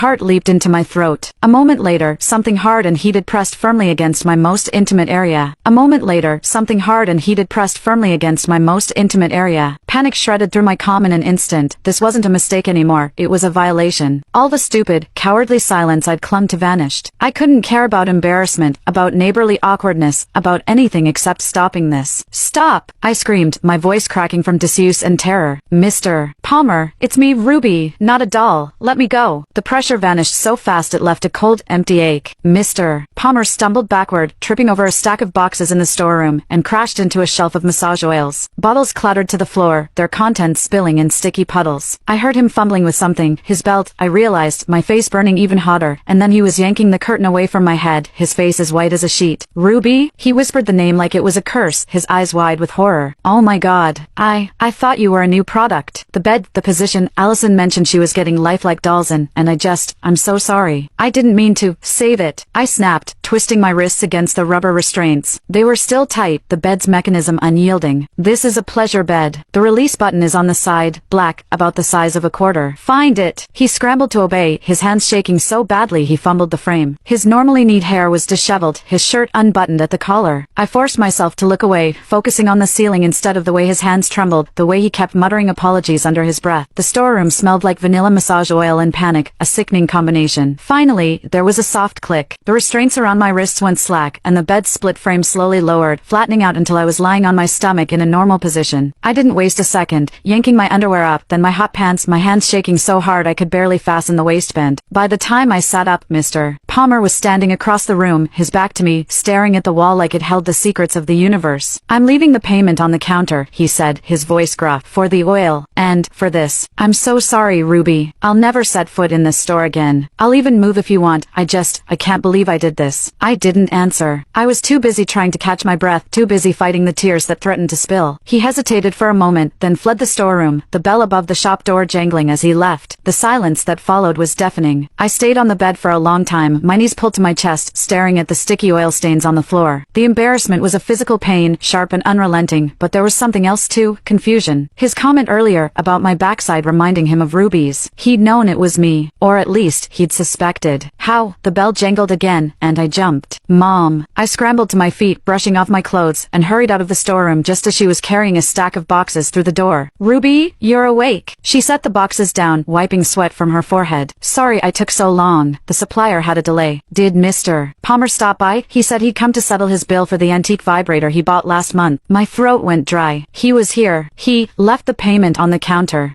Heart leaped into my throat. A moment later, something hard and heated pressed firmly against my most intimate area. A moment later, something hard and heated pressed firmly against my most intimate area. Panic shredded through my calm in an instant. This wasn't a mistake anymore, it was a violation. All the stupid, cowardly silence I'd clung to vanished. I couldn't care about embarrassment, about neighborly awkwardness, about anything except stopping this. Stop! I screamed, my voice cracking from disuse and terror. Mr. Palmer, it's me, Ruby, not a doll. Let me go. The pressure vanished so fast it left a cold, empty ache. Mr. Palmer stumbled backward, tripping over a stack of boxes in the storeroom, and crashed into a shelf of massage oils. Bottles clattered to the floor, their contents spilling in sticky puddles. I heard him fumbling with something, his belt, I realized, my face burning even hotter, and then he was yanking the curtain away from my head, his face as white as a sheet. Ruby? He whispered the name like it was a curse, his eyes wide with horror. Oh my god. I thought you were a new product. The bed, the position, Allison mentioned she was getting lifelike dolls in, and I'm so sorry. I didn't mean to. Save it. I snapped, twisting my wrists against the rubber restraints. They were still tight, the bed's mechanism unyielding. This is a pleasure bed. The release button is on the side, black, about the size of a quarter. Find it. He scrambled to obey, his hands shaking so badly he fumbled the frame. His normally neat hair was disheveled, his shirt unbuttoned at the collar. I forced myself to look away, focusing on the ceiling instead of the way his hands trembled, the way he kept muttering apologies under his breath. The storeroom smelled like vanilla massage oil and panic, a sickening combination. Finally, there was a soft click. The restraints around my wrists went slack, and the bed's split frame slowly lowered, flattening out until I was lying on my stomach in a normal position. I didn't waste a second, yanking my underwear up, then my hot pants, my hands shaking so hard I could barely fasten the waistband. By the time I sat up, Mr. Palmer was standing across the room, his back to me, staring at the wall like it held the secrets of the universe. I'm leaving the payment on the counter, he said, his voice gruff, for the oil, and, for this. I'm so sorry, Ruby. I'll never set foot in this store again. I'll even move if you want. I can't believe I did this. I didn't answer. I was too busy trying to catch my breath, too busy fighting the tears that threatened to spill. He hesitated for a moment, then fled the storeroom, the bell above the shop door jangling as he left. The silence that followed was deafening. I stayed on the bed for a long time, my knees pulled to my chest, staring at the sticky oil stains on the floor. The embarrassment was a physical pain, sharp and unrelenting, but there was something else too, confusion. His comment earlier, about my backside reminding him of Ruby's. He'd known it was me, or at least, he'd suspected. How? The bell jangled again, and I jumped. Mom. I scrambled to my feet, brushing off my clothes, and hurried out of the storeroom just as she was carrying a stack of boxes through the door. Ruby, you're awake. She set the boxes down, wiping sweat from her forehead. Sorry I took so long. The supplier had a delay. Did Mr. Palmer stop by? He said he'd come to settle his bill for the antique vibrator he bought last month. My throat went dry. He was here. He left the payment on the counter.